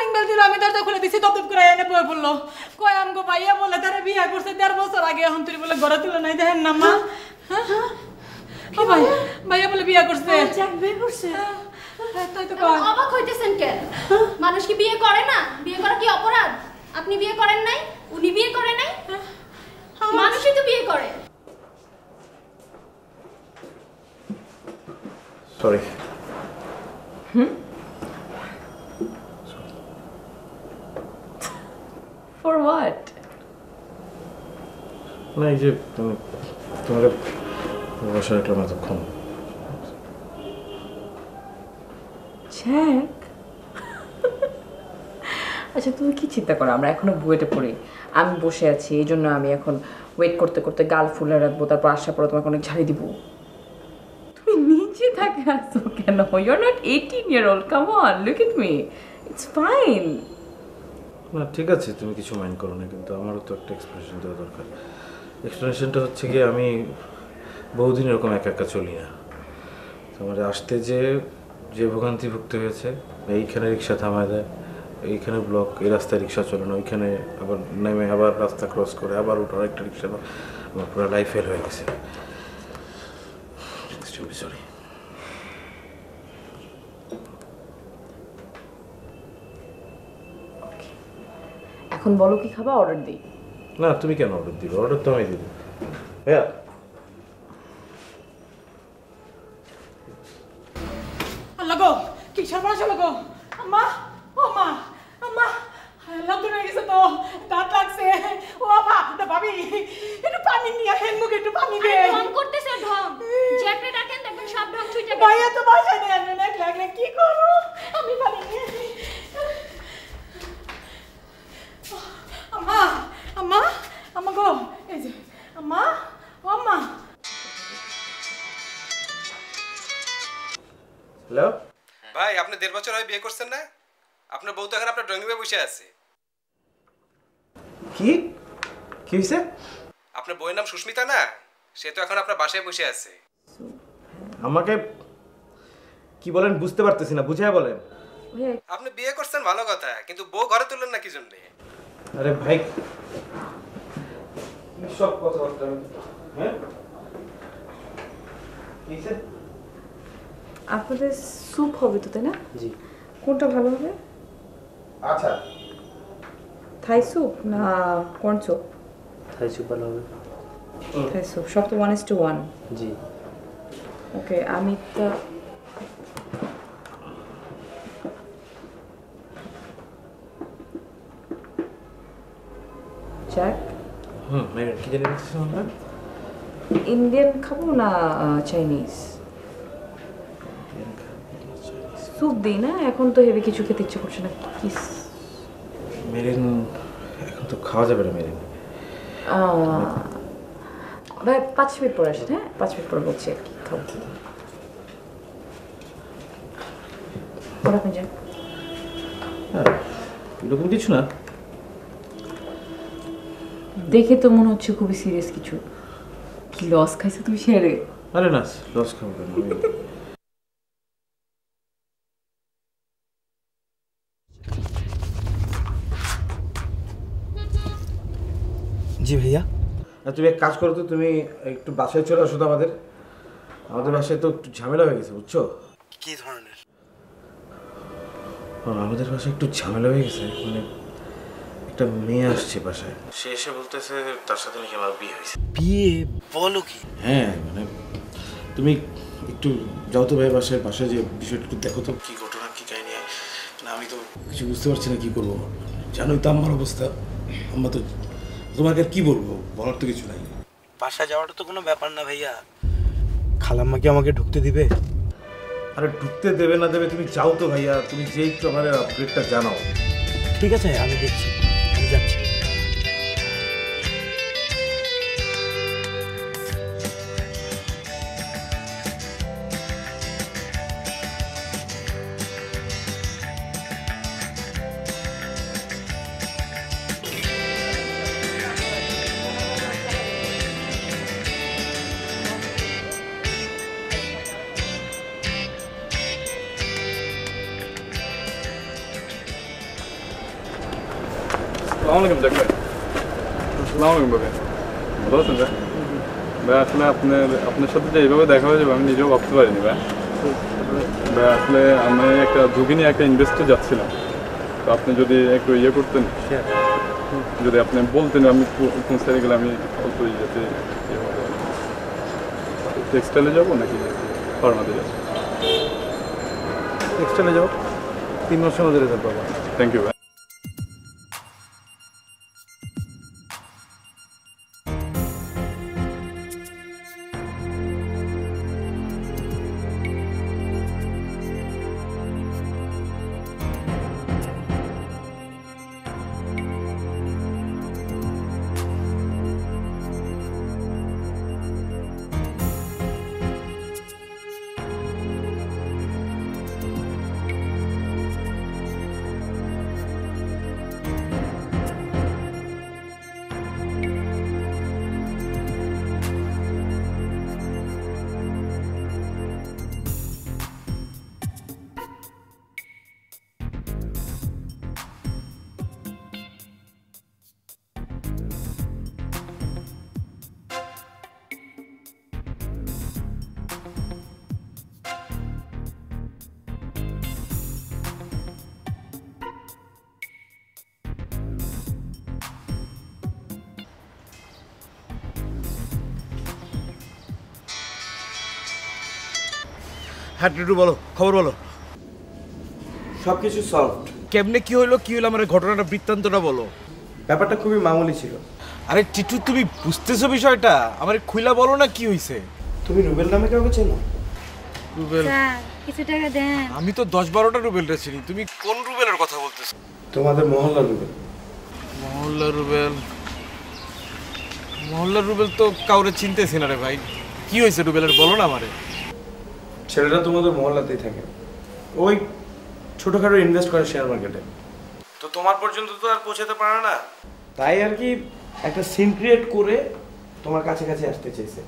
Calling bell দিল, আমি দরজা খুলে দিছি, দপ করে এনে বয়ে পড়লো। কয় আমগো ভাইয়া বলে তারা বিয়ে করছে 13 বছর আগে, এখন তুই বলে ঘরে তুলে নাই, দেখেন না মা। কি ভাই, ভাইয়া বলে বিয়ে করছে। যাক বিয়ে করছে। তাই তো কয়। অবাক হইতেছেন কেন? মানুষ কি বিয়ে করে না? বিয়ে করা কি অপরাধ? আপনি বিয়ে করেন নাই, উনি বিয়ে করে নাই, মানুষই তো বিয়ে করে। সরি। For what? না এই যে তোমার বসে রাখলাম এতক্ষণ। জ্যাক, আচ্ছা তুমি কি চিন্তা করো, আমরা এখনো বুয়েটে পড়ি, আমি বসে আছি, এই জন্য আমি এখন ওয়েট করতে করতে গাল ফুলে রাখবো, তারপর আসার পরে তোমাকে অনেক ঝাড়ি দিব। তুমি নিচে থাকে আসো কেন? You are not 18 year old, come on, look at me, it's fine. না ঠিক আছে, তুমি কিছু মাইন্ড করো না, কিন্তু আমারও তো একটা এক্সপ্রেশন দেওয়া দরকার। এক্সপ্লেনেশনটা হচ্ছে গিয়ে আমি বহুদিন এরকম একা একা চলি না। তোমার আসতে যে ভোগান্তি ভুগতে হয়েছে, এইখানে রিক্সা থামায় দেয়, এইখানে ব্লক, এই রাস্তায় রিক্সা চলে না, ওইখানে আবার নেমে আবার রাস্তা ক্রস করে আবার উঠার একটা রিক্সা, আমার পুরো লাইফ ফেল হয়ে গেছে। সরি। এখন বলো কি খাবা, অর্ডার দিই? না তুমি কেন অর্ডার দিবে? অর্ডার তো আমি দিব। ভাইয়া আল্লাহ গো, কি সর্বনাশ হলো গো। আম্মা, ও মা, আম্মা লম্বা হয়ে গেছে তো, দাঁত লাগছে। ও ভাবি একটু পানি নিয়ে আসেন, মুখে একটু পানি দে। ঢং করতেছে ঢং, জ্যাকরে ডাকেন, দেখবেন সব ঢং ছুটে গেছে। ভাইয়া তো বাসায় নেই, আমি অনেক লাগলে কি করবো, আমি পানি নিয়ে আসি। আম্মা, আম্মা, আম্মা গো, এই যে আম্মা, ও আম্মা। হ্যালো ভাই, আপনি 1.5 বছর হয় বিয়ে করছেন না? আপনার বউ তো এখন আপনার ড্রয়িং রুমে বসে আছে। কি হয়েছে? আপনার বউয়ের নাম সুস্মিতা না? সে তো এখন আপনার বাসায় বসে আছে। আমাকে কি বলেন বুঝতে পারতেছি না, বুঝায় বলেন। আপনি বিয়ে করছেন ভালো কথা, কিন্তু বউ ঘরে তুললেন না কি জন্য? আরে ভাই কি সব কথাবার্তা, হ্যাঁ কি হয়েছে? আপনাদের স্যুপ হবে তো, তাই না? জি। কোনটা ভালো হবে? আচ্ছা, থাই স্যুপ না কর্ন স্যুপ? থাই স্যুপ ভালো হবে। থাই স্যুপ সব তো 1:1। জি। ওকে, আমি তো জ্যাক, কি জানি বলতেছি আমরা ইন্ডিয়ান খাবো না চাইনিজ? স্যুপ দিই না, এখন তো হেভি কিছু খেতে ইচ্ছে করছে না। কি মেরিন এখন তো খাওয়া যাবে না, মেরিন। ভাই 5 মিনিট পরে আসেন, হ্যাঁ 5 মিনিট পরে বলছি আর কি খাবো। ওরা আপনি যান। এরকম কিছু না, দেখে তো মনে হচ্ছে খুবই সিরিয়াস কিছু। কি লস খাইছে তুমি শেয়ারে? আরে না, লস খাবো কেন? জি ভাইয়া। তুমি এক কাজ করো তো, তুমি একটু বাসায় চলে আসো তো আমাদের বাসায় তো একটু ঝামেলা হয়ে গেছে, বুঝছো? কি ধরনের? আমাদের বাসায় একটু ঝামেলা হয়ে গেছে, মানে একটা মেয়ে আসছে বাসায়, সে এসে বলতেছে তার সাথে নাকি আমার বিয়ে হয়েছে। বিয়ে? বলো কি? হ্যাঁ মানে তুমি একটু যাও তো ভাই বাসায় যে বিষয়টা একটু দেখো তো, কি ঘটনা কি কাহিনী। না আমি তো কিছু বুঝতে পারছি না কি করবো, জানোই তো আমার অবস্থা। আমরা তো তোমাকে আর কি বলবো, বলার তো কিছু নাই। বাসা যাওয়াটা তো কোনো ব্যাপার না ভাইয়া, খালাম্মা কি আমাকে ঢুকতে দিবে? আরে ঢুকতে দেবে না দেবে, তুমি যাও তো ভাইয়া, তুমি যে একটু আমাদের আপডেটটা জানাও। ঠিক আছে আমি দেখছি, আমি যাচ্ছি। আসসালামু আলাইকুম জাক ভাই। আসসালামু আলাইকুম ভাই। ভালো আছেন ভাই? ভাই আসলে আপনার সাথে যে এইভাবে দেখা হয়ে যাবে আমি নিজেও ভাবতে পারিনি ভাই। ভাই আসলে আমি একটা ঝুঁকি নিয়ে একটা ইনভেস্টে যাচ্ছিলাম, তো আপনি যদি একটু করতেন, যদি আপনি বলতেন আমি কোন সাইডে গেলে আমি অল্প ইয়েতে টেক্সটাইলে যাবো নাকি ফার্মাতে যাবো? টেক্সটাইলে যাও, 3 মাসের মধ্যে রেজাল্ট পাবো। থ্যাংক ইউ ভাই। হ্যাঁ একটু বলো, খবর বলো। সব কিছু সলভড। কেমনে কি হলো আমার ঘটনাটা বৃত্তান্তটা বলো। ব্যাপারটা খুবই মামুলি ছিল। আরে টিটু তুমি বুঝতেছো বিষয়টা, আমার খুইলা বলো না কি হইছে। তুমি রুবেল নামে কাউকে চেনো? রুবেল? স্যার কিছু টাকা দেন। আমি তো 10-12টা রুবেলটা চিনি, তুমি কোন রুবেলের কথা বলতেছো? তোমাদের মহল্লার রুবেল। মহল্লার রুবেল? মহল্লার রুবেল তো কাউরে চিনতেছি না রে ভাই। কি হয়েছে রুবেলের বলো না আমারে। ছেলেটা তোমাদের মহল্লাতেই থাকে, ওই ছোটখাটো ইনভেস্ট করে শেয়ার মার্কেটে। তো তোমার পর্যন্ত তো আর পৌঁছাতে পারে না, তাই আর কি একটা সিন ক্রিয়েট করে তোমার কাছে কাছে আসতে চেয়েছে,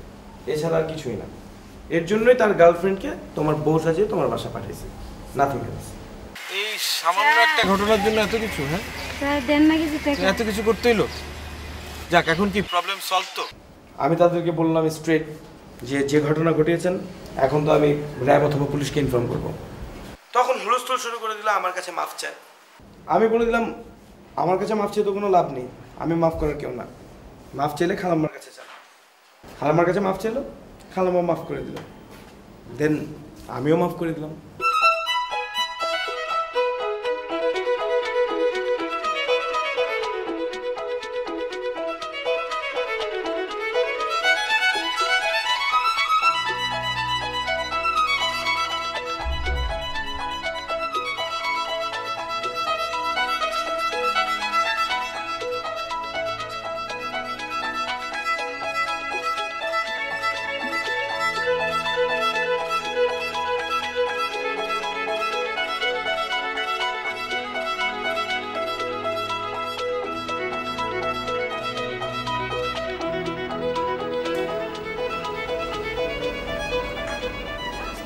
এছাড়া আর কিছুই না। এর জন্যই তার গার্লফ্রেন্ডকে তোমার বউ সাজিয়ে তোমার বাসা পাঠিয়েছে, নাথিং এলস। এই সামান্য একটা ঘটনার জন্য এত কিছু? হ্যাঁ স্যার দেন না কিছু টাকা। এত কিছু করতে হইলো? যাক, এখন কি প্রবলেম সলভ তো? আমি তাদেরকে বললাম স্ট্রেট যে ঘটনা ঘটিয়েছেন এখন তো আমি র্যাব অথবা পুলিশকে ইনফর্ম করব। তখন হুলস্থুল শুরু করে দিল, আমার কাছে মাফ চায়। আমি বলে দিলাম আমার কাছে মাফ চেয়ে তো কোনো লাভ নেই, আমি মাফ করার কেউ না। মাফ চাইলে খালাম্মার কাছে চান। খালাম্মার কাছে মাফ চাইলো, খালাম্মা মাফ করে দিল, দেন আমিও মাফ করে দিলাম।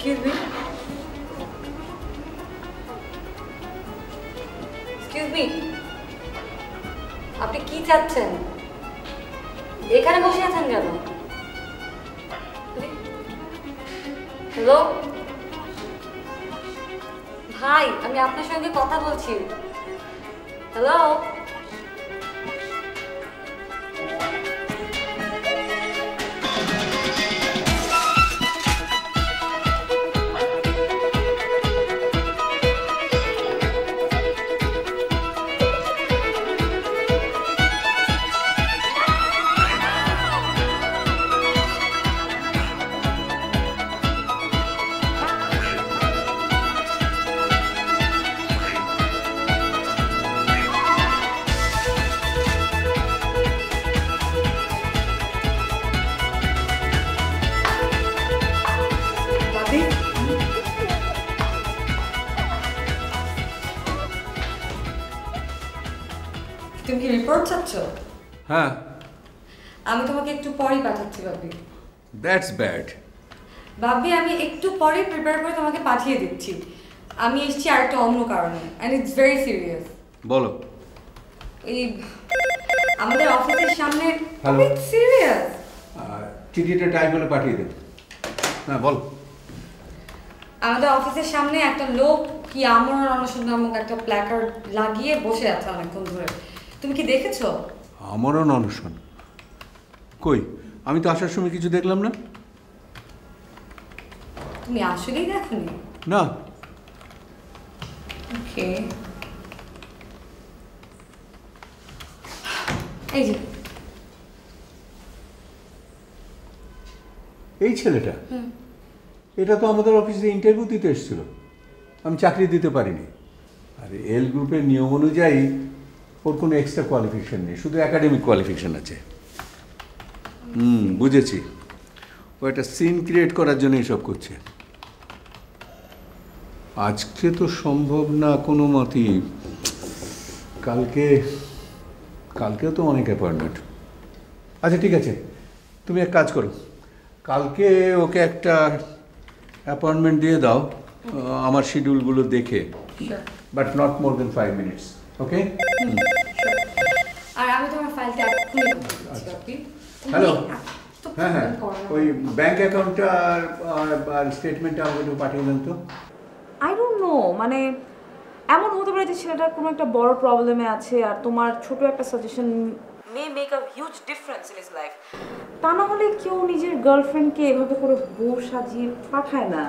Excuse me. Excuse me. আপনি কি চাচ্ছেন? এখানে বসে আছেন কেন? হ্যালো ভাই, আমি আপনার সঙ্গে কথা বলছি। হ্যালো তুমি কি রিপোর্ট চাচ্ছ? হ্যাঁ, আমি তোমাকে একটু পরেই পাঠাচ্ছি ভাবি। That's bad. ভাবি আমি একটু পরেই প্রিপেয়ার করে তোমাকে পাঠিয়ে দিচ্ছি। আমি এসেছি আর একটা অন্য কারণে, অ্যান্ড ইটস ভেরি সিরিয়াস। বলো। এই আমাদের অফিসের সামনে হ্যালো সিরিয়াস চিঠিটা টাইপ করে পাঠিয়ে দেন। হ্যাঁ বল। আমাদের অফিসের সামনে একটা লোক কি আমরণ অনশন নামক একটা প্ল্যাকার্ড লাগিয়ে বসে আছে অনেকক্ষণ ধরে। তুমি কি দেখেছো? আমরণ অনশন? কই, আমি তো আসার সময় কিছু দেখলাম না। তুমি আসলেই দেখোনি? না। ওকে, এই যে এই ছেলেটা, এটা তো আমাদের অফিসে ইন্টারভিউ দিতে এসেছিল, আমি চাকরি দিতে পারিনি। আর এল গ্রুপের নিয়ম অনুযায়ী ওর কোনো এক্সট্রা কোয়ালিফিকেশন নেই, শুধু একাডেমিক কোয়ালিফিকেশন আছে। বুঝেছি, ও একটা সিন ক্রিয়েট করার জন্য এসব করছে। আজকে তো সম্ভব না কোনো মতেই, কালকেও তো অনেক অ্যাপয়েন্টমেন্ট। আচ্ছা ঠিক আছে, তুমি এক কাজ করো, কালকে ওকে একটা অ্যাপয়েন্টমেন্ট দিয়ে দাও আমার শিডিউলগুলো দেখে, but not more than 5 minutes, okay? আর আমি তোমার ফাইলটা খুলে দিচ্ছি। হ্যালো, হ্যাঁ, ওই ব্যাংক অ্যাকাউন্টটা আর স্টেটমেন্টটা আমাকে একটু পাঠিয়ে দেন তো। আই ডোন্ট নো, মানে এমন হতে পারে যে ছেলেটা কোনো একটা বড় প্রবলেমে আছে আর তোমার ছোট একটা suggestion May make a huge difference in his life. তা না হলে কেউ নিজের গার্লফ্রেন্ডকে এভাবে করে বউ সাজিয়ে পাঠায় না,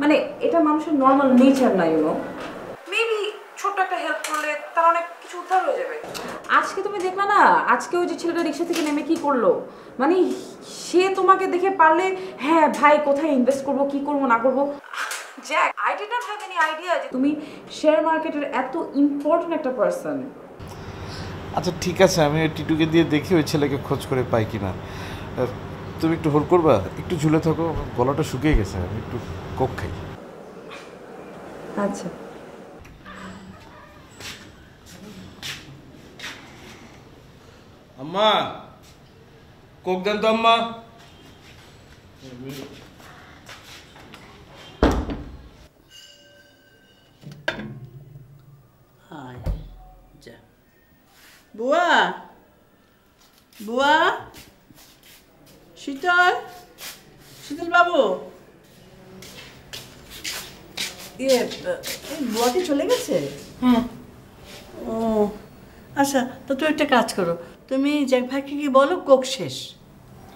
মানে এটা মানুষের নর্মাল নেচার না, ইউনো। মেবি ছোট্ট একটা হেল্প করলে তার অনেক কিছু উদ্ধার হয়ে যাবে। আজকে তুমি দেখলা না, আজকে ওই যে ছেলেটা রিক্সা থেকে নেমে কি করলো, মানে সে তোমাকে দেখে পারলে হ্যাঁ ভাই কোথায় ইনভেস্ট করবো, কি করবো না করবো। Jack, I did not have any idea যে তুমি শেয়ার মার্কেটের এত ইম্পর্টেন্ট একটা পারসন। আচ্ছা ঠিক আছে, আমি ওই টিটুকে দিয়ে দেখি ওই ছেলেকে খোঁজ করে পাই কিনা। তুমি একটু হোল্ড করবা, একটু ঝুলে থাকো, গলাটা শুকিয়ে গেছে, আমি একটু কোক খাই। আচ্ছা। আম্মা কোক দেন তো আম্মা। বুয়া, বুয়া, শীতল, শীতল বাবু, বুয়া কি চলে গেছে? হ্যাঁ। ও আচ্ছা, তো তুমি একটা কাজ করো, তুমি জ্যাক ভাইকে কি বলো কোক শেষ।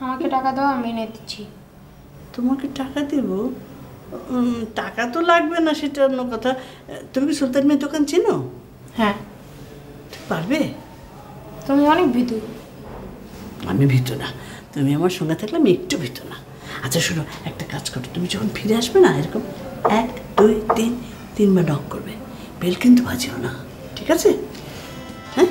আমাকে টাকা দাও, আমি এনে দিচ্ছি। তোমাকে টাকা দেব? টাকা তো লাগবে না, সেটা অন্য কথা। তুমি কি সুলতান মেয়ের দোকান চেনো? হ্যাঁ। পারবে? তুমি অনেক ভীতু। আমি ভীতু না, তুমি আমার সঙ্গে থাকলে আমি একটু ভীতু না। আচ্ছা শোনো, একটা কাজ করো, তুমি যখন ফিরে আসবে না, এরকম 1 2 3 3বার নক করবে, বেল কিন্তু বাজিও না, ঠিক আছে? হ্যাঁ।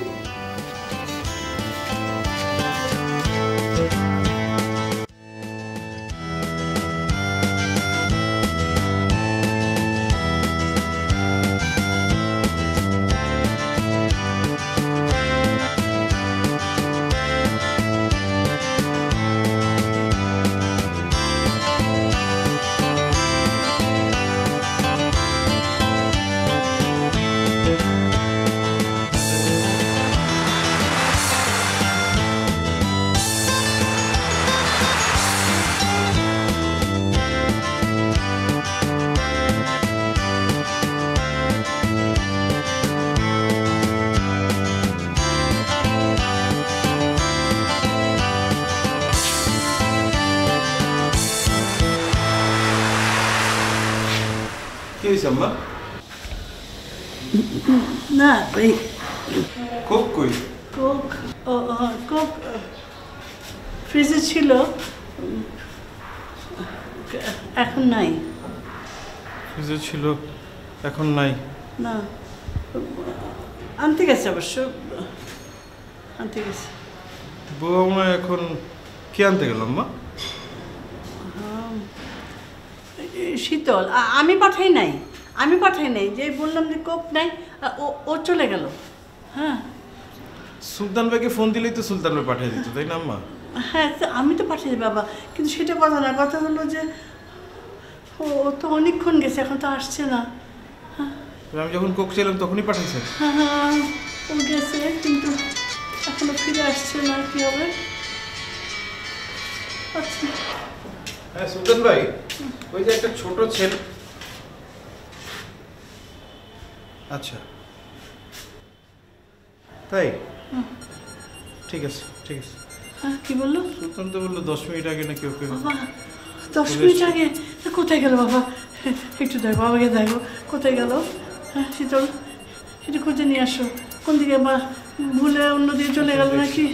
কি হয়েছে আম্মা? না ওই কোক কই? কোক, কোক ফ্রিজে ছিল, এখন নাই। ফ্রিজে ছিল, এখন নাই? না, আনতে গেছে, অবশ্য আনতে গেছে। বউ আমরা এখন কে আনতে গেল আম্মা? শীতল, আমি পাঠাই নাই, আমি পাঠাই নাই, যে বললাম যে কোক নাই, ও চলে গেল। হ্যাঁ, সুলতান ভাইকে ফোন দিলেই তো সুলতান ভাই পাঠিয়ে দিত, তাই না আম্মা? হ্যাঁ, আমি তো পাঠিয়ে বাবা, কিন্তু সেটা কথা না, কথা হলো যে ও তো অনেকক্ষণ গেছে, এখন তো আসছে না। আমি যখন কোক চাইলাম তখনই পাঠাইছে। হ্যাঁ, ও গেছে, কিন্তু এখনো ফিরে আসছে না কি হবে? আচ্ছা হ্যাঁ সুলতান ভাই, ওই যে একটা ছোট ছেলে। আচ্ছা তাই, ঠিক আছে ঠিক আছে। হ্যাঁ কি বললো? সুলতান তো বললো 10 মিনিট আগে নাকি ওকে। বাবা 10 মিনিট আগে? কোথায় গেল বাবা? একটু দেখো, আমাকে দেখো কোথায় গেল। হ্যাঁ শীতল, একটু খুঁজে নিয়ে আসো। কোন দিকে বা ভুলে অন্য দিকে চলে গেল নাকি?